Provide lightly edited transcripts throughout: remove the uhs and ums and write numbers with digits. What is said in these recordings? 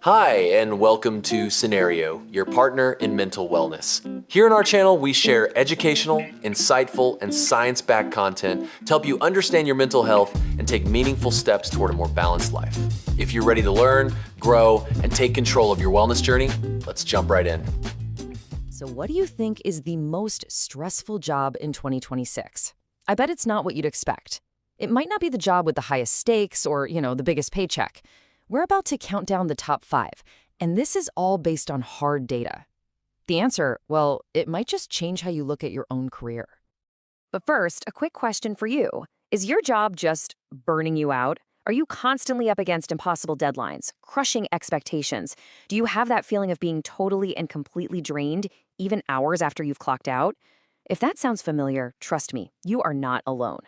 Hi, and welcome to Cenario, your partner in mental wellness. Here on our channel, we share educational, insightful, and science-backed content to help you understand your mental health and take meaningful steps toward a more balanced life. If you're ready to learn, grow, and take control of your wellness journey, let's jump right in. So what do you think is the most stressful job in 2026? I bet it's not what you'd expect. It might not be the job with the highest stakes or, the biggest paycheck. We're about to count down the top 5, and this is all based on hard data. The answer, well, it might just change how you look at your own career. But first, a quick question for you. Is your job just burning you out? Are you constantly up against impossible deadlines, crushing expectations? Do you have that feeling of being totally and completely drained, even hours after you've clocked out? If that sounds familiar, trust me, you are not alone.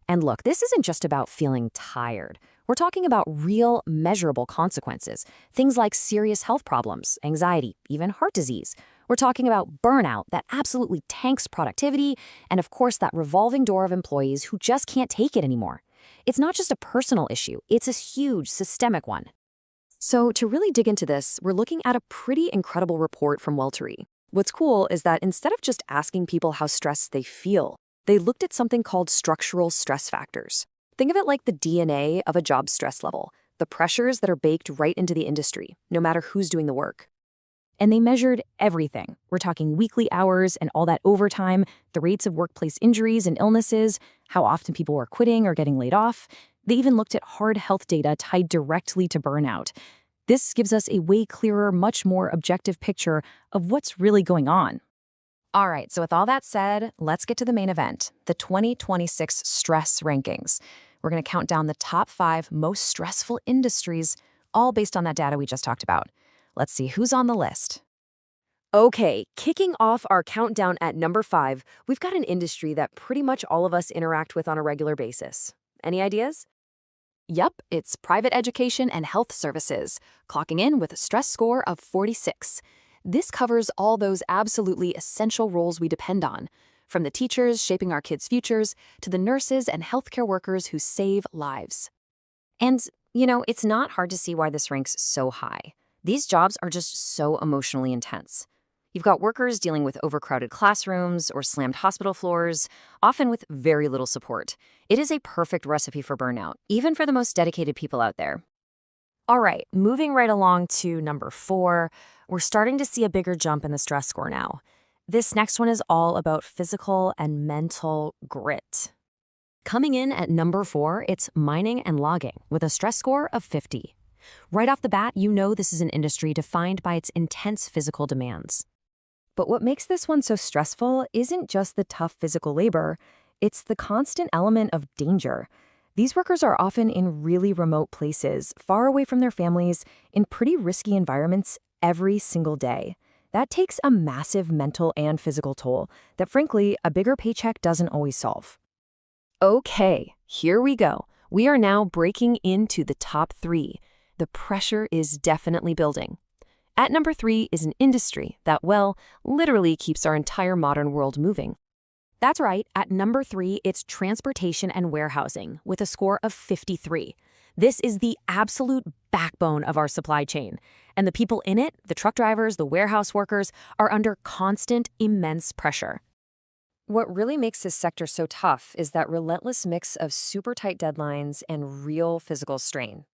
And look, this isn't just about feeling tired. We're talking about real, measurable consequences. Things like serious health problems, anxiety, even heart disease. We're talking about burnout that absolutely tanks productivity, and of course that revolving door of employees who just can't take it anymore. It's not just a personal issue, it's a huge systemic one. So to really dig into this, we're looking at a pretty incredible report from Weltery. What's cool is that instead of just asking people how stressed they feel, they looked at something called structural stress factors. Think of it like the DNA of a job stress level, the pressures that are baked right into the industry, no matter who's doing the work. And they measured everything. We're talking weekly hours and all that overtime, the rates of workplace injuries and illnesses, how often people were quitting or getting laid off. They even looked at hard health data tied directly to burnout. This gives us a way clearer, much more objective picture of what's really going on. All right, so with all that said, let's get to the main event, the 2026 stress rankings. We're going to count down the top 5 most stressful industries, all based on that data we just talked about. Let's see who's on the list. Okay, kicking off our countdown at number 5, we've got an industry that pretty much all of us interact with on a regular basis. Any ideas? Yep, it's private education and health services, clocking in with a stress score of 46. This covers all those absolutely essential roles we depend on, from the teachers shaping our kids' futures to the nurses and healthcare workers who save lives. And, it's not hard to see why this ranks so high. These jobs are just so emotionally intense. You've got workers dealing with overcrowded classrooms or slammed hospital floors, often with very little support. It is a perfect recipe for burnout, even for the most dedicated people out there. All right, moving right along to number 4, we're starting to see a bigger jump in the stress score now. This next one is all about physical and mental grit. Coming in at number 4, it's mining and logging with a stress score of 50. Right off the bat, this is an industry defined by its intense physical demands. But what makes this one so stressful isn't just the tough physical labor, it's the constant element of danger. These workers are often in really remote places, far away from their families, in pretty risky environments every single day. That takes a massive mental and physical toll that, frankly, a bigger paycheck doesn't always solve. Okay, here we go. We are now breaking into the top 3. The pressure is definitely building. At number 3 is an industry that, literally keeps our entire modern world moving. That's right, at number 3, it's transportation and warehousing with a score of 53. This is the absolute backbone of our supply chain. And the people in it, the truck drivers, the warehouse workers, are under constant, immense pressure. What really makes this sector so tough is that relentless mix of super tight deadlines and real physical strain.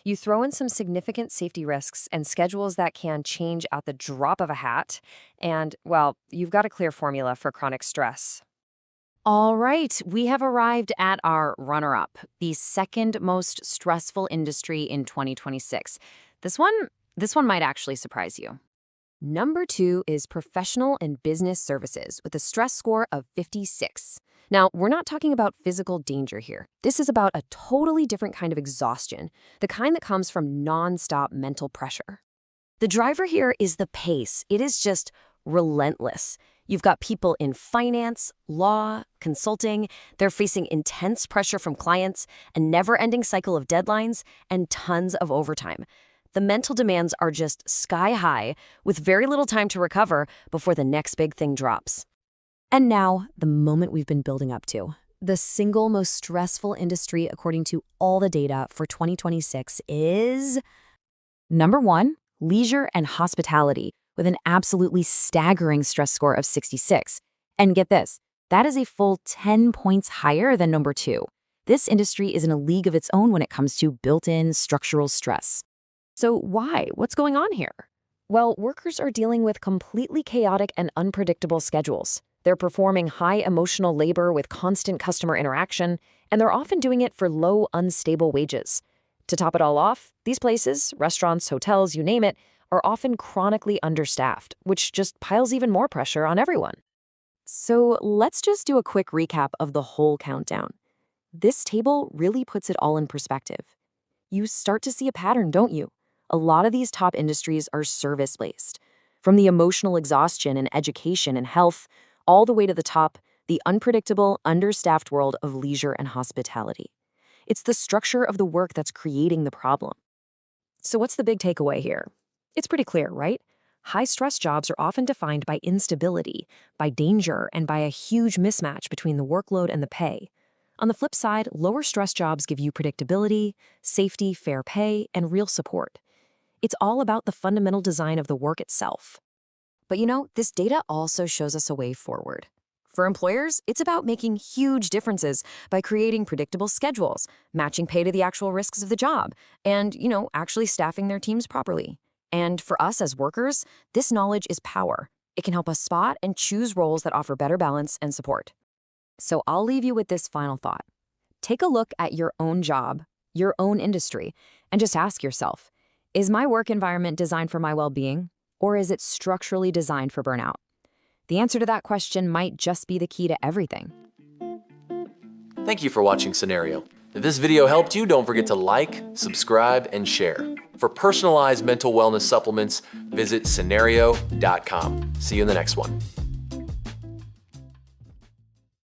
You throw in some significant safety risks and schedules that can change at the drop of a hat, and, you've got a clear formula for chronic stress. All right, we have arrived at our runner-up, the second most stressful industry in 2026. This one might actually surprise you. Number 2 is professional and business services with a stress score of 56. Now, we're not talking about physical danger here. This is about a totally different kind of exhaustion, the kind that comes from nonstop mental pressure. The driver here is the pace. It is just relentless. You've got people in finance, law, consulting. They're facing intense pressure from clients, a never-ending cycle of deadlines, and tons of overtime. The mental demands are just sky high, with very little time to recover before the next big thing drops. And now, the moment we've been building up to. The single most stressful industry, according to all the data for 2026, is Number 1, leisure and hospitality, with an absolutely staggering stress score of 66. And get this, that is a full 10 points higher than number 2. This industry is in a league of its own when it comes to built-in structural stress. So why? What's going on here? Well, workers are dealing with completely chaotic and unpredictable schedules. They're performing high emotional labor with constant customer interaction, and they're often doing it for low, unstable wages. To top it all off, these places, restaurants, hotels, you name it, are often chronically understaffed, which just piles even more pressure on everyone. So let's just do a quick recap of the whole countdown. This table really puts it all in perspective. You start to see a pattern, don't you? A lot of these top industries are service-based. From the emotional exhaustion in education and health, all the way to the top, the unpredictable, understaffed world of leisure and hospitality. It's the structure of the work that's creating the problem. So what's the big takeaway here? It's pretty clear, right? High-stress jobs are often defined by instability, by danger, and by a huge mismatch between the workload and the pay. On the flip side, lower-stress jobs give you predictability, safety, fair pay, and real support. It's all about the fundamental design of the work itself. But this data also shows us a way forward. For employers, it's about making huge differences by creating predictable schedules, matching pay to the actual risks of the job, and, actually staffing their teams properly. And for us as workers, this knowledge is power. It can help us spot and choose roles that offer better balance and support. So I'll leave you with this final thought. Take a look at your own job, your own industry, and just ask yourself, is my work environment designed for my well-being, or is it structurally designed for burnout? The answer to that question might just be the key to everything. Thank you for watching Cenario. If this video helped you, don't forget to like, subscribe, and share. For personalized mental wellness supplements, visit Cenario.com. See you in the next one.